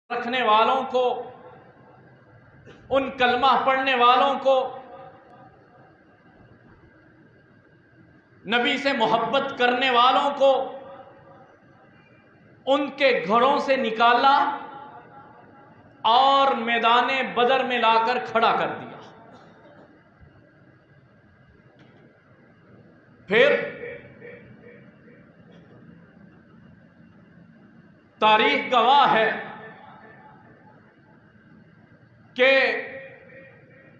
رکھنے والوں کو، ان کلمہ پڑھنے والوں کو، نبی سے محبت کرنے والوں کو ان کے گھروں سے نکالا اور میدان بدر میں لا کر کھڑا کر دیا۔ پھر تاریخ گواہ ہے کہ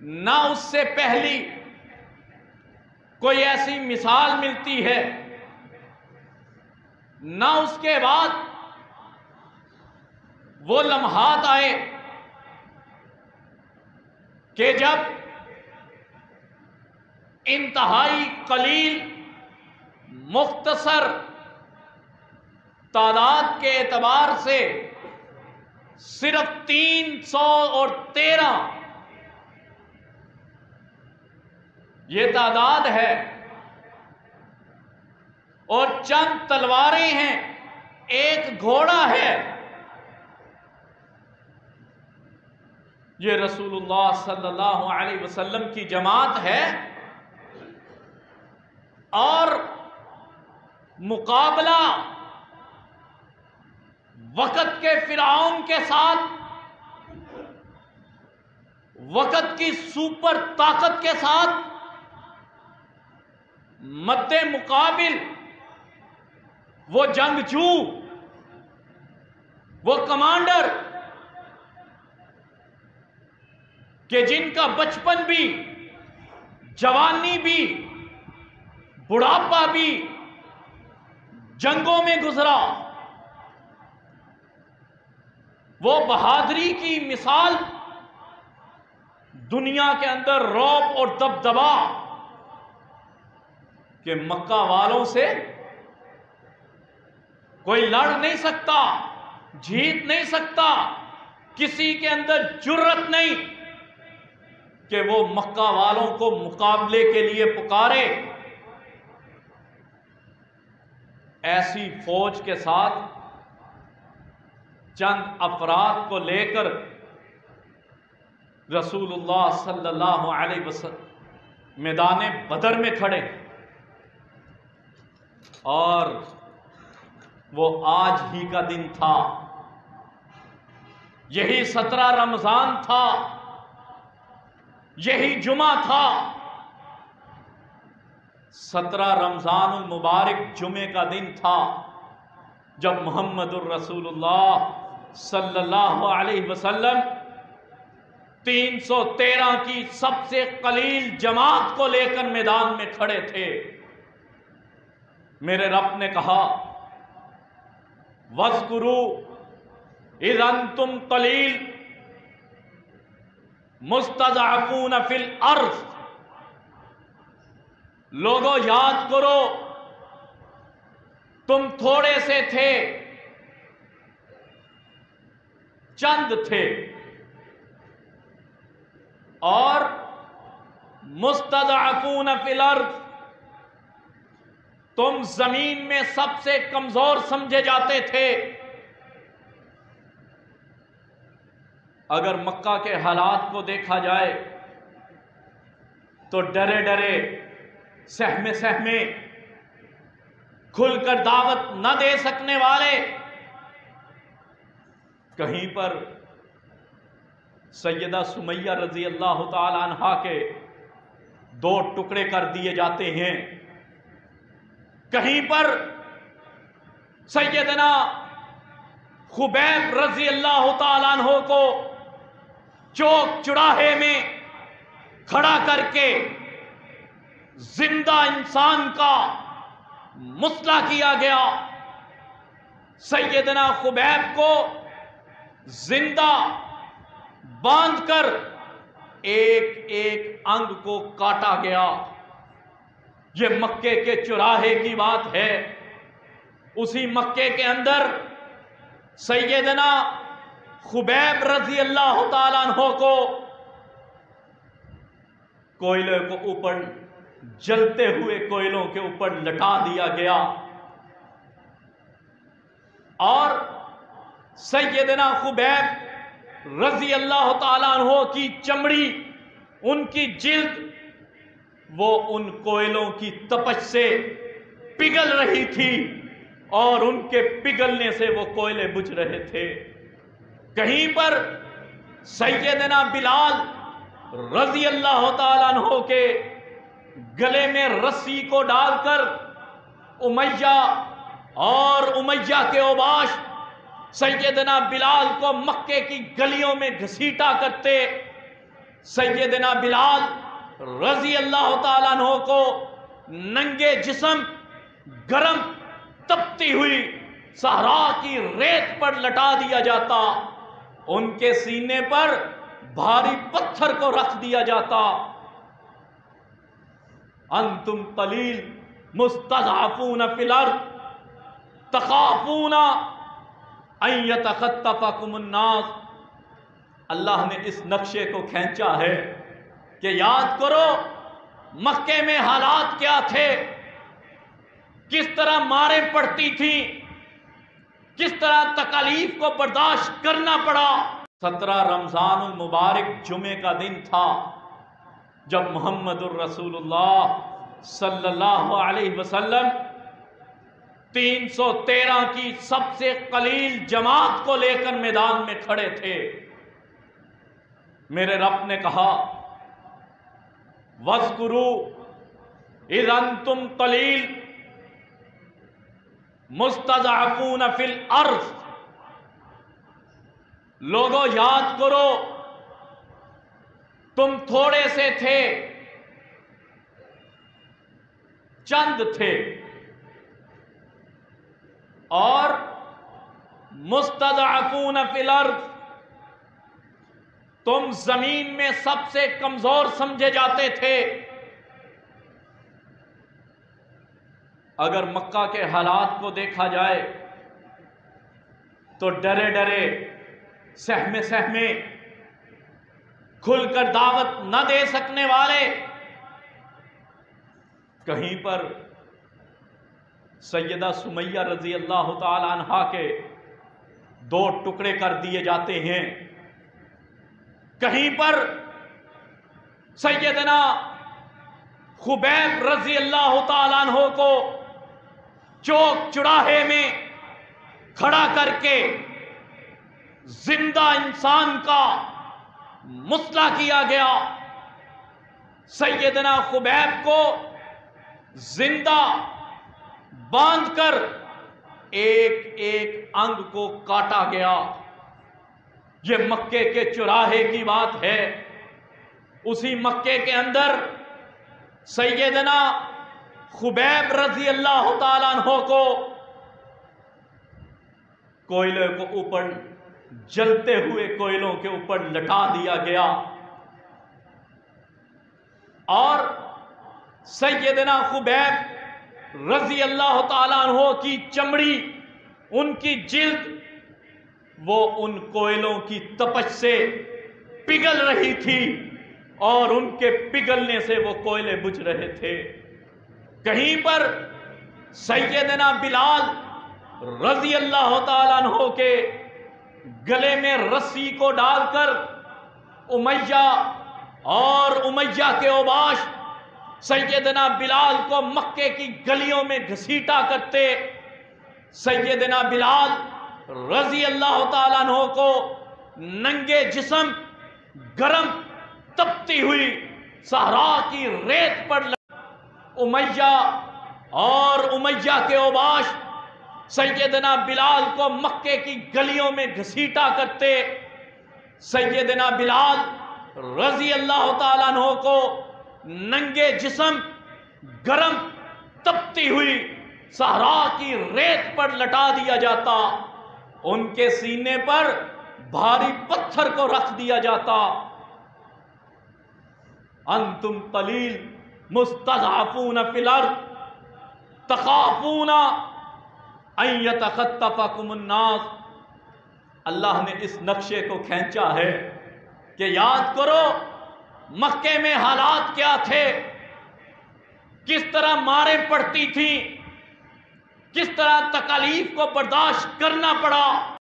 نہ اس سے پہلی کوئی ایسی مثال ملتی ہے، نہ اس کے بعد وہ لمحات آئے کہ جب انتہائی قلیل مختصر تعداد کے اعتبار سے صرف 313 یہ تعداد ہے اور چند تلواریں ہیں، ایک گھوڑا ہے، یہ رسول اللہ صلی اللہ علیہ وسلم کی جماعت ہے، اور مقابلہ وقت کے فرعون کے ساتھ، وقت کی سپر طاقت کے ساتھ مد مقابل وہ جنگجو، وہ کمانڈر کہ جن کا بچپن بھی، جوانی بھی، بڑھاپا بھی جنگوں میں گزرا، وہ بہادری کی مثال دنیا کے اندر رعب اور دبدبا کہ مکہ والوں سے کوئی لڑ نہیں سکتا، جیت نہیں سکتا، کسی کے اندر جرأت نہیں کہ وہ مکہ والوں کو مقابلے کے لیے پکارے۔ ایسی فوج کے ساتھ چند افراد کو لے کر رسول اللہ صلی اللہ علیہ وسلم میدان بدر میں کھڑے، اور وہ آج ہی کا دن تھا، یہی 17 رمضان تھا، یہی جمعہ تھا، 17 رمضان المبارک جمعے کا دن تھا جب محمد الرسول اللہ صلی اللہ علیہ وسلم 313 کی سب سے قلیل جماعت کو لے کر میدان میں کھڑے تھے۔ میرے رب نے کہا وَاذْكُرُوا إِذْ أَنْتُمْ قَلِيلٌ مُسْتَضْعَفُونَ فِي الْأَرْضِ، لوگوں یاد کرو تم تھوڑے سے تھے، چند تھے، اور مستضعفون فی الارض، تم زمین میں سب سے کمزور سمجھے جاتے تھے۔ اگر مکہ کے حالات کو دیکھا جائے تو ڈرے ڈرے، سہمے سہمے، کھل کر دعوت نہ دے سکنے والے، کہیں پر سیدہ سمیہ رضی اللہ تعالی عنہا کے 2 ٹکڑے کر دیے جاتے ہیں، کہیں پر سیدنا خبیب رضی اللہ تعالی عنہ کو چوک چڑاہے میں کھڑا کر کے زندہ انسان کا مسئلہ کیا گیا، سیدنا خبیب کو زندہ باندھ کر ایک ایک انگ کو کاٹا گیا۔ یہ مکے کے چوراہے کی بات ہے، اسی مکے کے اندر سیدنا خبیب رضی اللہ تعالیٰ عنہ کو کوئلے کو اوپر، جلتے ہوئے کوئلوں کے اوپر لٹا دیا گیا، اور سیدنا خبیب رضی اللہ تعالیٰ عنہ کی چمڑی، ان کی جلد، وہ ان کوئلوں کی تپش سے پگھل رہی تھی اور ان کے پگھلنے سے وہ کوئلے بجھ رہے تھے۔ کہیں پر سیدنا بلال رضی اللہ تعالیٰ عنہ کے گلے میں رسی کو ڈال کر امیہ اور امیہ کے اوباش سیدنا بلال کو مکے کی گلیوں میں گھسیٹا کرتے۔ سیدنا بلال رضی اللہ تعالیٰ عنہ کو ننگے جسم گرم تپتی ہوئی صحرا کی ریت پر لٹا دیا جاتا، ان کے سینے پر بھاری پتھر کو رکھ دیا جاتا۔ انتم قلیل مستضعفون فی الارض تخافون ان یتخطفکم الناس۔ اللہ نے اس نقشے کو کھینچا ہے کہ یاد کرو مکے میں حالات کیا تھے، کس طرح ماریں پڑتی تھیں، کس طرح تکالیف کو برداشت کرنا پڑا۔ 17 رمضان المبارک جمعے کا دن تھا جب محمد الرسول اللہ صلی اللہ علیہ وسلم 313 کی سب سے قلیل جماعت کو لے کر میدان میں کھڑے تھے۔ میرے رب نے کہا وَاذْكُرُوا اِذْ أَنْتُمْ قَلِيلٌ مُسْتَضْعَفُونَ فِي الْأَرْضِ۔ لوگوں یاد کرو تم تھوڑے سے تھے، چند تھے، اور مستضعفون فی الارض، تم زمین میں سب سے کمزور سمجھے جاتے تھے۔ اگر مکہ کے حالات کو دیکھا جائے تو ڈرے ڈرے، سہمے سہمے، کھل کر دعوت نہ دے سکنے والے، کہیں پر سیدہ سمیہ رضی اللہ تعالی عنہا کے 2 ٹکڑے کر دیے جاتے ہیں، کہیں پر سیدنا خبیب رضی اللہ تعالی عنہ کو چوک چڑاہے میں کھڑا کر کے زندہ انسان کا مسئلہ کیا گیا۔ سیدنا خبیب کو زندہ باندھ کر ایک ایک انگ کو کاٹا گیا۔ یہ مکے کے چوراہے کی بات ہے۔ اسی مکے کے اندر سیدنا خبیب رضی اللہ تعالیٰ عنہ کو کوئلے کو اوپر، جلتے ہوئے کوئلوں کے اوپر لٹا دیا گیا، اور سیدنا خبیب رضی اللہ تعالیٰ عنہ کی چمڑی، ان کی جلد، وہ ان کوئلوں کی تپش سے پگھل رہی تھی اور ان کے پگھلنے سے وہ کوئلے بجھ رہے تھے۔ کہیں پر سیدنا بلال رضی اللہ تعالیٰ عنہ کے گلے میں رسی کو ڈال کر امیہ اور امیہ کے اوباش سیدنا بلال کو مکے کی گلیوں میں گھسیٹا کرتے۔ سیدنا بلال رضی اللہ تعالیٰ عنہ کو ننگے جسم گرم تپتی ہوئی صحرا کی ریت پر امیہ اور امیہ کے اوباش سیدنا بلال کو مکے کی گلیوں میں گھسیٹا کرتے۔ سیدنا بلال رضی اللہ تعالیٰ عنہ کو ننگے جسم گرم تپتی ہوئی صحرا کی ریت پر لٹا دیا جاتا، ان کے سینے پر بھاری پتھر کو رکھ دیا جاتا۔ انتم قلیل مستضعفون فی الارض تخافون ان یتخطفکم الناس۔ اللہ نے اس نقشے کو کھینچا ہے کہ یاد کرو مکے میں حالات کیا تھے، کس طرح ماریں پڑتی تھیں، کس طرح تکالیف کو برداشت کرنا پڑا۔